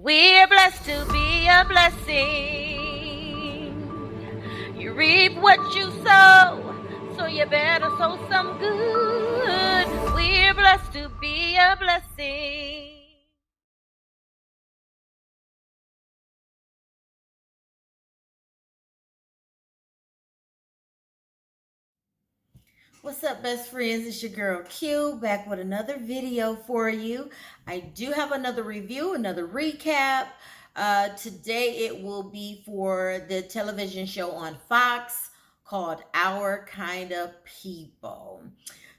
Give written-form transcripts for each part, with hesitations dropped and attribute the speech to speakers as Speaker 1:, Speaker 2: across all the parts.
Speaker 1: We're blessed to be a blessing. You reap what you sow, so you better sow some good. We're blessed to be a blessing. What's up, best friends? It's your girl Q back with another video for you. I do have another review, another recap. Today it will be for the television show on Fox called Our Kind of People.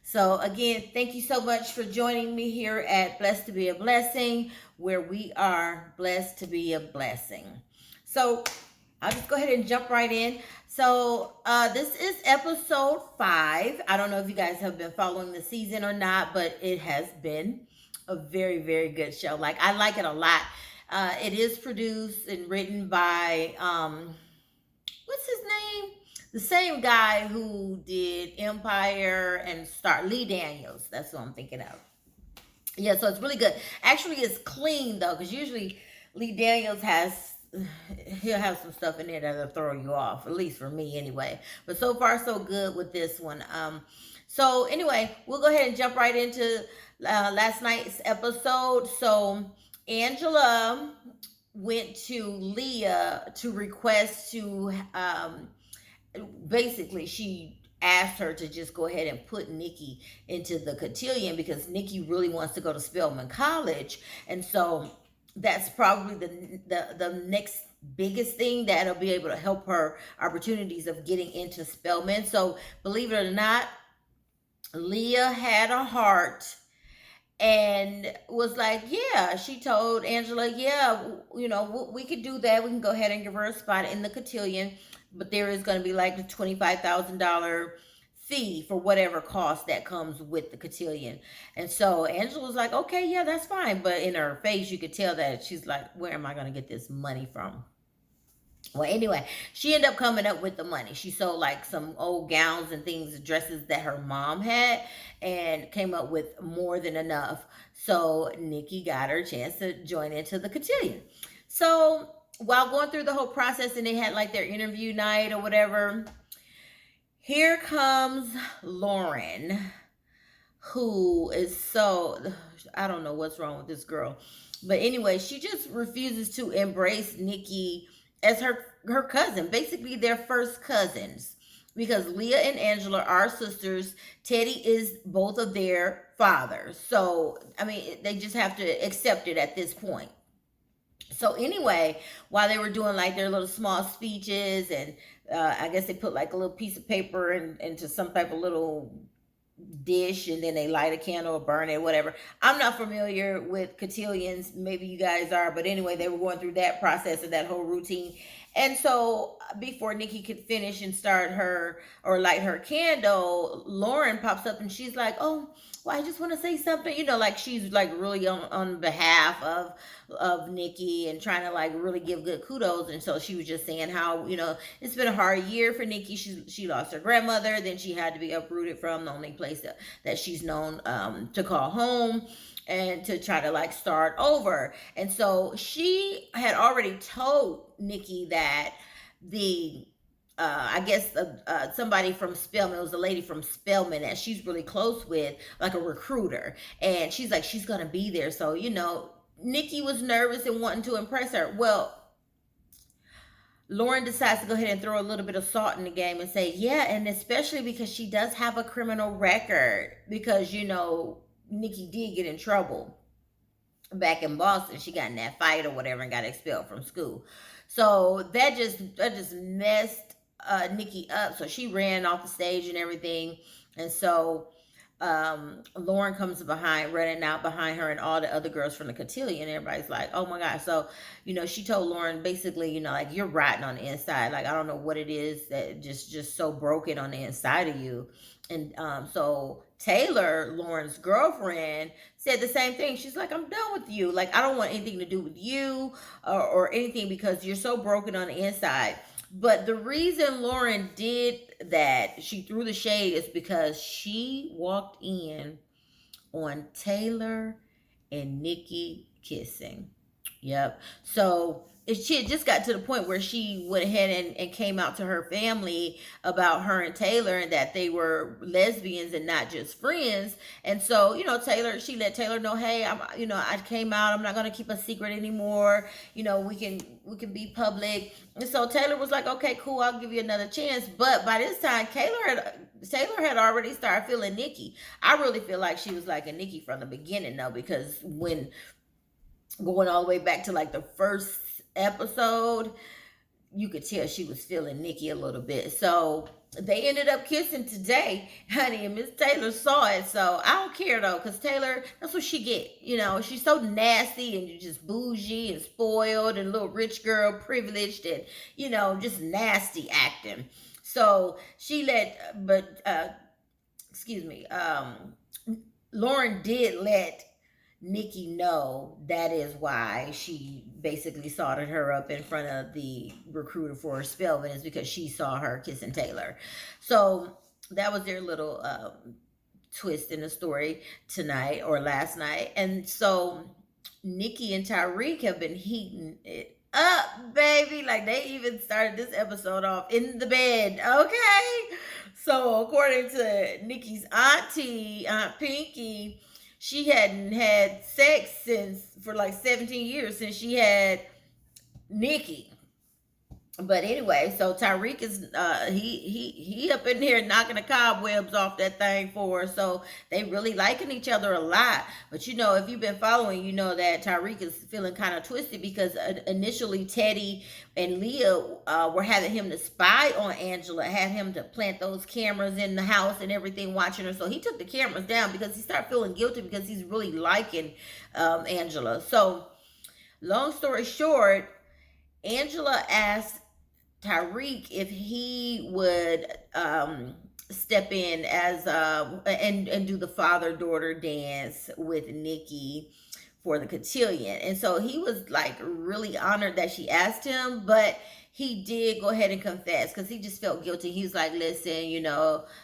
Speaker 1: So again, thank you so much for joining me here at Blessed to be a Blessing, where we are blessed to be a blessing. So I'll just go ahead and jump right in. So this is episode 5. I don't know if you guys have been following the season or not, but it has been a very, very good show. Like, I like it a lot. It is produced and written by what's his name? The same guy who did Empire and Star, Lee Daniels. That's what I'm thinking of. Yeah, so it's really good. Actually, it's clean though, because usually Lee Daniels he'll have some stuff in there that'll throw you off. At least for me, anyway. But so far, so good with this one. So anyway, we'll go ahead and jump right into last night's episode. So Angela went to Leah to request to basically she asked her to just go ahead and put Nikki into the cotillion because Nikki really wants to go to Spelman College. And so that's probably the next biggest thing that'll be able to help her opportunities of getting into Spelman. So believe it or not, Leah had a heart and was like, yeah, she told Angela, yeah, we could do that. We can go ahead and give her a spot in the cotillion, but there is going to be like the $25,000 fee for whatever cost that comes with the cotillion. And so Angela was like, okay, yeah, that's fine. But in her face, you could tell that she's like, where am I going to get this money from? Well, anyway, she ended up coming up with the money. She sold like some old gowns and things, dresses that her mom had, and came up with more than enough. So Nikki got her chance to join into the cotillion. So while going through the whole process, and they had like their interview night or whatever, here comes Lauren, who is so, I don't know what's wrong with this girl. But anyway, she just refuses to embrace Nikki as her cousin. Basically, they're first cousins because Leah and Angela are sisters. Teddy is both of their fathers. So, I mean, they just have to accept it at this point. So anyway, while they were doing like their little small speeches, and I guess they put like a little piece of paper into some type of little dish, and then they light a candle or burn it, whatever. I'm not familiar with cotillions. Maybe you guys are, but anyway, they were going through that process and that whole routine. And so before Nikki could finish and start her or light her candle, Lauren pops up and she's like, oh, well, I just want to say something, like she's like really on behalf of Nikki and trying to like really give good kudos. And so she was just saying how, it's been a hard year for Nikki. She lost her grandmother, then she had to be uprooted from the only place that she's known to call home, and to try to like start over. And so she had already told Nikki that the I guess somebody from Spelman, it was a lady from Spelman that she's really close with, like a recruiter. And she's like, she's going to be there. So, Nikki was nervous and wanting to impress her. Well, Lauren decides to go ahead and throw a little bit of salt in the game and say, yeah, and especially because she does have a criminal record. Because, Nikki did get in trouble back in Boston. She got in that fight or whatever and got expelled from school. So that just messed Nikki up. So she ran off the stage and everything. And so Lauren comes running out behind her and all the other girls from the cotillion. Everybody's like, oh my God. So, she told Lauren basically, like, you're rotten on the inside. Like, I don't know what it is that just so broken on the inside of you. And so Taylor, Lauren's girlfriend, said the same thing. She's like, I'm done with you. Like, I don't want anything to do with you or anything because you're so broken on the inside. But the reason Lauren did that, she threw the shade, is because she walked in on Taylor and Nikki kissing. Yep. So she had just got to the point where she went ahead and came out to her family about her and Taylor and that they were lesbians and not just friends. And so, she let Taylor know, hey, I came out. I'm not gonna keep a secret anymore. We can be public. And so Taylor was like, okay, cool. I'll give you another chance. But by this time, Taylor had already started feeling Nikki. I really feel like she was like a Nikki from the beginning, though, because when going all the way back to like the first episode, you could tell she was feeling Nikki a little bit. So they ended up kissing today, honey, and Miss Taylor saw it. So I don't care though, because Taylor, that's what she get. She's so nasty and just bougie and spoiled and a little rich girl, privileged and, just nasty acting. So she excuse me, Lauren did let Nikki know that is why she basically soldered her up in front of the recruiter for Spelman, is because she saw her kissing Taylor. So that was their little twist in the story tonight or last night. And so Nikki and Tyreek have been heating it up, baby. Like they even started this episode off in the bed. Okay. So according to Nikki's auntie, Aunt Pinky, she hadn't had sex for like 17 years since she had Nikki. But anyway, so Tyreek is he up in here knocking the cobwebs off that thing for her. So they really liking each other a lot. But if you've been following, you know that Tyreek is feeling kind of twisted because initially Teddy and Leah were having him to spy on Angela, had him to plant those cameras in the house and everything, watching her. So he took the cameras down because he started feeling guilty because he's really liking Angela. So long story short, Angela asked Tyreek if he would step in as and do the father daughter dance with Nikki for the cotillion. And so he was like really honored that she asked him, but he did go ahead and confess because he just felt guilty. He was like, listen,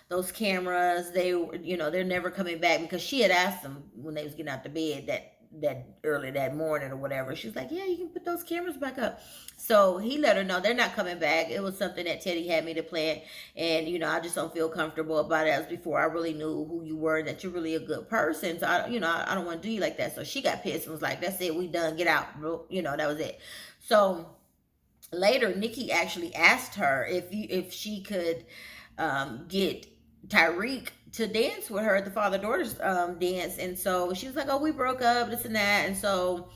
Speaker 1: those cameras, they're never coming back, because she had asked him when they was getting out the bed that early that morning or whatever. She was like, yeah, you can put those cameras back up. So he let her know they're not coming back. It was something that Teddy had me to plant, and I just don't feel comfortable about it. As before, I really knew who you were, that you're really a good person. So I don't want to do you like that. So she got pissed and was like, that's it, we done, get out, bro. That was it. So later, Nikki actually asked her if she could get Tyreek to dance with her at the father-daughter's dance. And so she was like, oh, we broke up, this and that. And so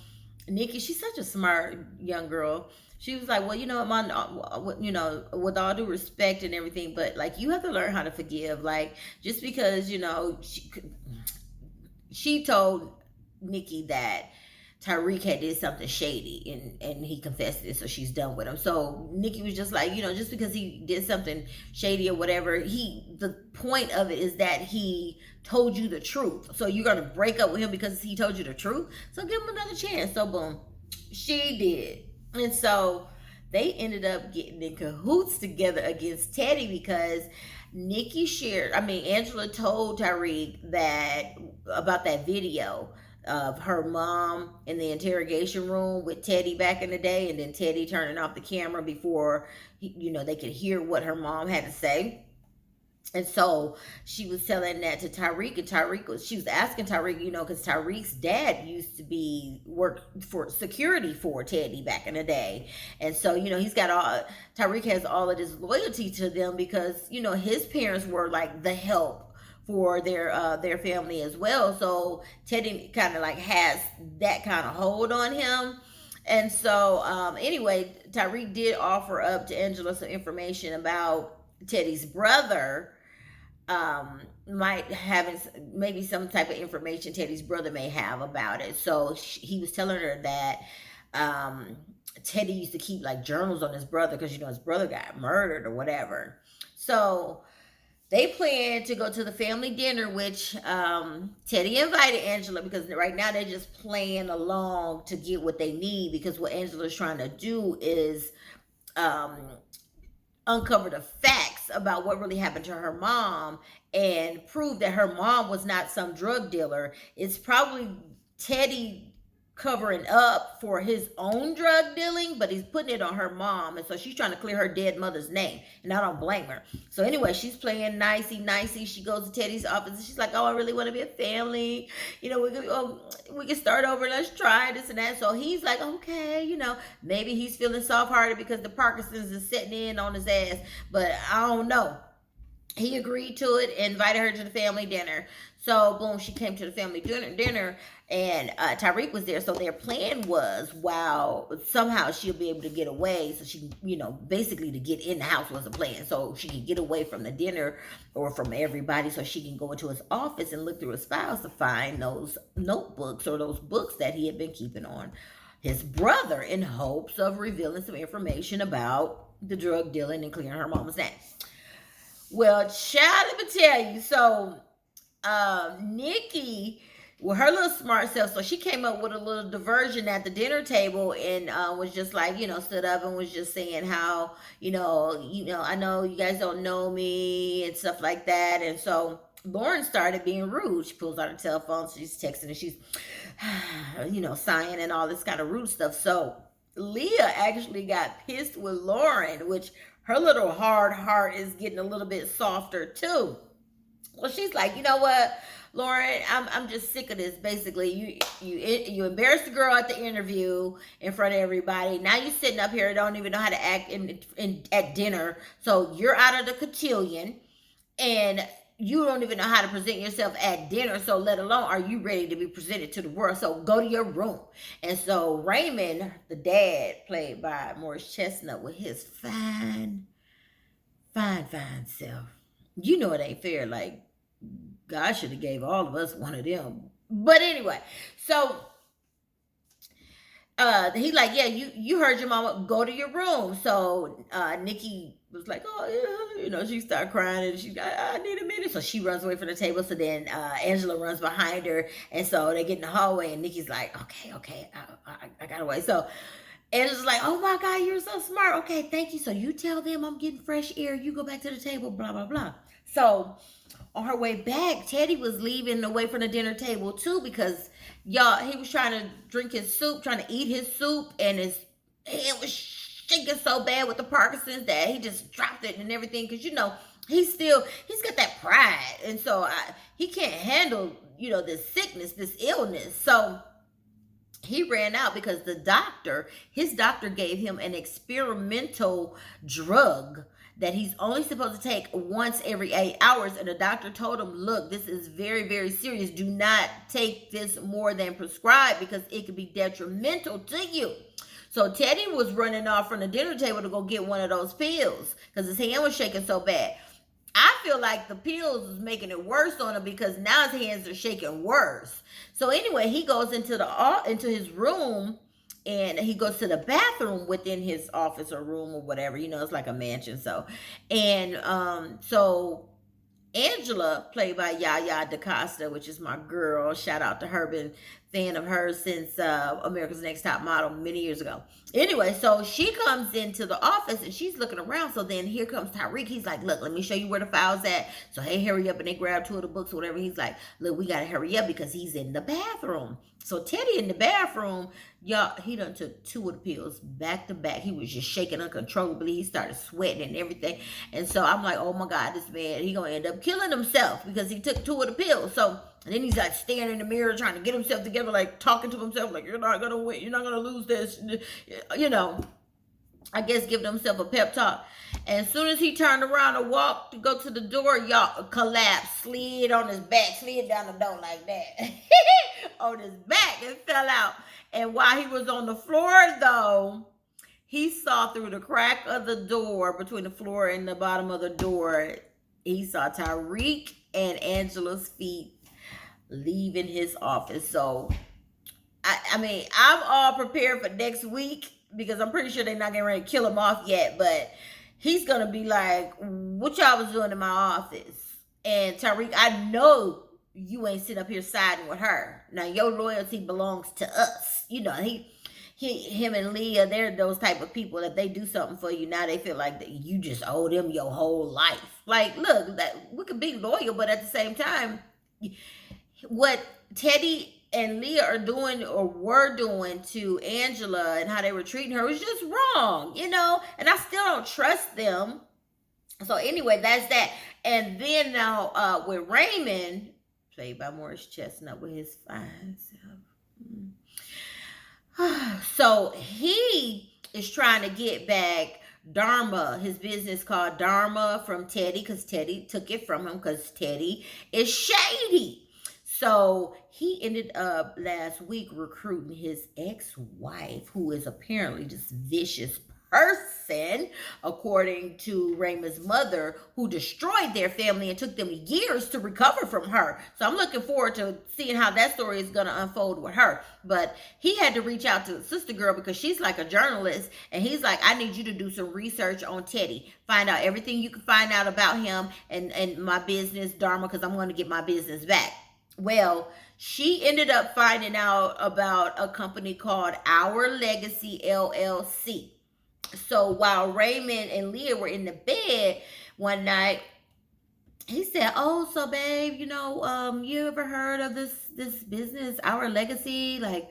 Speaker 1: Nikki, she's such a smart young girl. She was like, well, with all due respect and everything, but like, you have to learn how to forgive. Like, just because, she told Nikki that Tyreek had did something shady, and he confessed it, so she's done with him. So Nikki was just like, just because he did something shady or whatever, the point of it is that he told you the truth. So you're gonna break up with him because he told you the truth? So give him another chance. So boom, she did. And so they ended up getting in cahoots together against Teddy because Angela told Tyreek about that video of her mom in the interrogation room with Teddy back in the day, and then Teddy turning off the camera before they could hear what her mom had to say. And so she was telling that to Tyreek, and she was asking Tyreek, because Tyreek's dad used to work for security for Teddy back in the day. And so, Tyreek has all of this loyalty to them because, his parents were like the help for their family as well. So Teddy kind of like has that kind of hold on him. And so anyway, Tyreek did offer up to Angela some information about Teddy's brother, might having maybe some type of information Teddy's brother may have about it. So he was telling her that Teddy used to keep like journals on his brother because his brother got murdered or whatever. So they planned to go to the family dinner, which Teddy invited Angela, because right now they're just playing along to get what they need, because what Angela's trying to do is uncover the facts about what really happened to her mom and prove that her mom was not some drug dealer. It's probably Teddy covering up for his own drug dealing, but he's putting it on her mom. And so she's trying to clear her dead mother's name. And I don't blame her. So anyway, she's playing nicey. She goes to Teddy's office and she's like, oh, I really want to be a family. We can start over. Let's try this and that. So he's like, okay, maybe he's feeling soft-hearted because the Parkinson's is setting in on his ass. But I don't know. He agreed to it, invited her to the family dinner. So, boom, she came to the family dinner, and Tyreek was there. So their plan was, wow, somehow she'll be able to get away. So she, basically to get in the house was a plan. So she could get away from the dinner or from everybody so she can go into his office and look through his files to find those notebooks or those books that he had been keeping on his brother in hopes of revealing some information about the drug dealing and clearing her mama's name. Well, child, let me tell you. So, Nikki, with her little smart self, so she came up with a little diversion at the dinner table and was just like, stood up and was just saying how, I know you guys don't know me and stuff like that. And so Lauren started being rude. She pulls out her telephone, she's texting and she's, sighing and all this kind of rude stuff. So Leah actually got pissed with Lauren, which her little hard heart is getting a little bit softer too. Well, she's like, you know what, Lauren, I'm just sick of this. Basically, you embarrassed the girl at the interview in front of everybody. Now you're sitting up here and don't even know how to act at dinner. So you're out of the cotillion, and you don't even know how to present yourself at dinner, so let alone are you ready to be presented to the world. So go to your room. And so Raymond, the dad, played by Morris Chestnut, with his fine self. It ain't fair. Like, God should have gave all of us one of them. But anyway, so he like, yeah, you heard your mama, go to your room. So Nikki was like, oh yeah, she started crying and I need a minute. So she runs away from the table. So then Angela runs behind her, and so they get in the hallway and Nikki's like, okay, I got away. So Angela's like, oh my God, you're so smart. Okay, thank you. So you tell them I'm getting fresh air. You go back to the table, blah, blah, blah. So on her way back, Teddy was leaving away from the dinner table too, because he was trying to drink his soup, trying to eat his soup, and his head was shaking so bad with the Parkinson's that he just dropped it and everything. Because he's got that pride, and so he can't handle this sickness, this illness. So he ran out because his doctor gave him an experimental drug that he's only supposed to take once every 8 hours. And the doctor told him, look, this is very, very serious. Do not take this more than prescribed because it could be detrimental to you. So Teddy was running off from the dinner table to go get one of those pills because his hand was shaking so bad. I feel like the pills was making it worse on him because now his hands are shaking worse. So anyway, he goes into his room, and he goes to the bathroom within his office or room or whatever. It's like a mansion. So, and so Angela, played by Yaya DaCosta, which is my girl. Shout out to her. Been fan of hers since America's Next Top Model many years ago. Anyway, so she comes into the office and she's looking around. So then here comes Tyreek. He's like, look, let me show you where the file's at. So hey, hurry up. And they grab 2 of the books or whatever. He's like, look, we got to hurry up because he's in the bathroom. So Teddy in the bathroom, y'all, he done took 2 of the pills back to back. He was just shaking uncontrollably. He started sweating and everything. And so I'm like, oh my God, this man, he gonna end up killing himself because he took 2 of the pills. So and then he's like staring in the mirror, trying to get himself together, like talking to himself, like, you're not gonna win, you're not gonna lose this. I guess giving himself a pep talk. And as soon as he turned around to walk to go to the door, y'all, collapsed, slid on his back, slid down the door like that. On his back and fell out. And while he was on the floor, though, he saw through the crack of the door, between the floor and the bottom of the door, he saw Tyreek and Angela's feet leaving his office. So, I'm all prepared for next week because I'm pretty sure they're not getting ready to kill him off yet. But he's going to be like, what y'all was doing in my office? And Tyreek, I know you ain't sitting up here siding with her. Now, your loyalty belongs to us. Him and Leah, they're those type of people that they do something for you. Now they feel like that you just owe them your whole life. Like, look, that we could be loyal, but at the same time, what Teddy and Leah are doing or were doing to Angela and how they were treating her was just wrong, and I still don't trust them. So anyway, that's that. And then now with Raymond, played by Morris Chestnut with his fine self. So he is trying to get back Dharma, his business called Dharma, from Teddy, because Teddy took it from him because Teddy is shady. So he ended up last week recruiting his ex-wife, who is apparently this vicious person, according to Raymond's mother, who destroyed their family and took them years to recover from her. So I'm looking forward to seeing how that story is going to unfold with her. But he had to reach out to Sister Girl because she's like a journalist, and he's like, I need you to do some research on Teddy. Find out everything you can find out about him and my business, Dharma, because I'm going to get my business back. Well, she ended up finding out about a company called Our Legacy LLC. So while Raymond and Leah were in the bed one night, he said, "Oh, so babe, you ever heard of this business, Our Legacy? Like,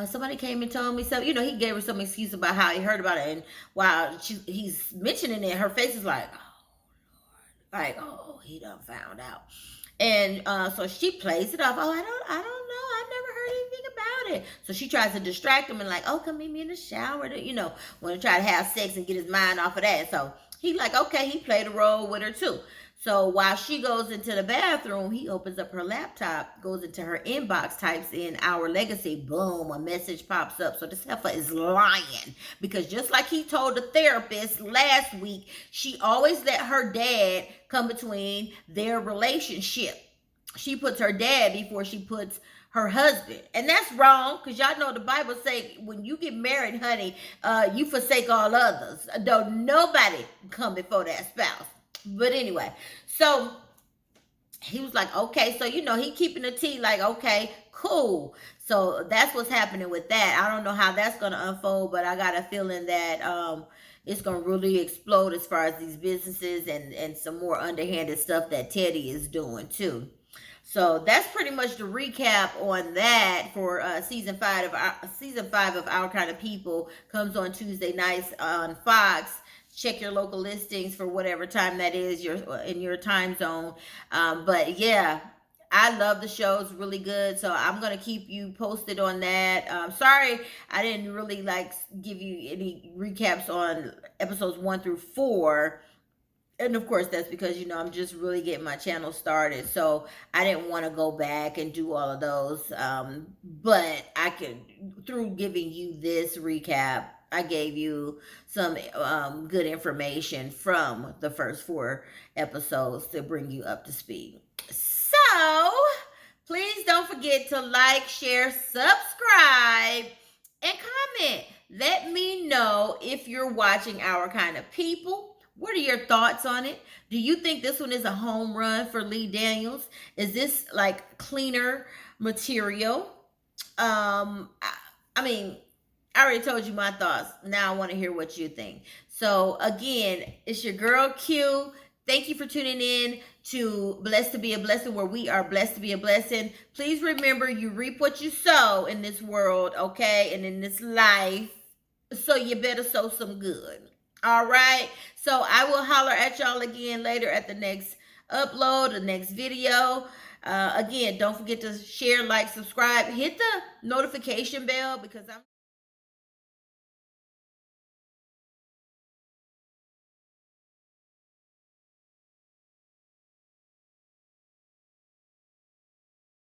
Speaker 1: somebody came and told me something." He gave her some excuse about how he heard about it, and while he's mentioning it, her face is like, "Oh, Lord," like, "Oh, he done found out." And so she plays it off. "Oh, I don't know. I've never heard anything about it." So she tries to distract him and like, "Oh, come meet me in the shower." Want to try to have sex and get his mind off of that. So he like, okay, he played a role with her too. So while she goes into the bathroom, he opens up her laptop, goes into her inbox, types in Our Legacy. Boom, a message pops up. So this heifer is lying, because just like he told the therapist last week, she always let her dad come between their relationship. She puts her dad before she puts her husband, and that's wrong, because y'all know the Bible say when you get married, honey, you forsake all others. Don't nobody come before that spouse. But anyway, so he was like, okay, so he keeping the tea, like, okay, cool. So that's what's happening with that. I don't know how that's going to unfold, but I got a feeling that it's going to really explode as far as these businesses and some more underhanded stuff that Teddy is doing too. So that's pretty much the recap on that for season 5 of Our Kind of People. Comes on Tuesday nights on Fox. Check your local listings for whatever time that is in your time zone. But yeah, I love the show. It's really good. So I'm going to keep you posted on that. Sorry, I didn't really give you any recaps on episodes 1 through 4. And of course, that's because, I'm just really getting my channel started. So I didn't want to go back and do all of those. But I could, through giving you this recap, I gave you some good information from the first 4 episodes to bring you up to speed. So please don't forget to like, share, subscribe, and comment. Let me know if you're watching Our Kind of People. What are your thoughts on it? Do you think this one is a home run for Lee Daniels? Is this like cleaner material? I mean, I already told you my thoughts. Now I want to hear what you think. So again, it's your girl Q. Thank you for tuning in to Blessed to Be a Blessing, where we are blessed to be a blessing. Please remember, you reap what you sow in this world, okay? And in this life. So you better sow some good. All right. So I will holler at y'all again later at the next upload, the next video. Again, don't forget to share, like, subscribe, hit the notification bell, because I'm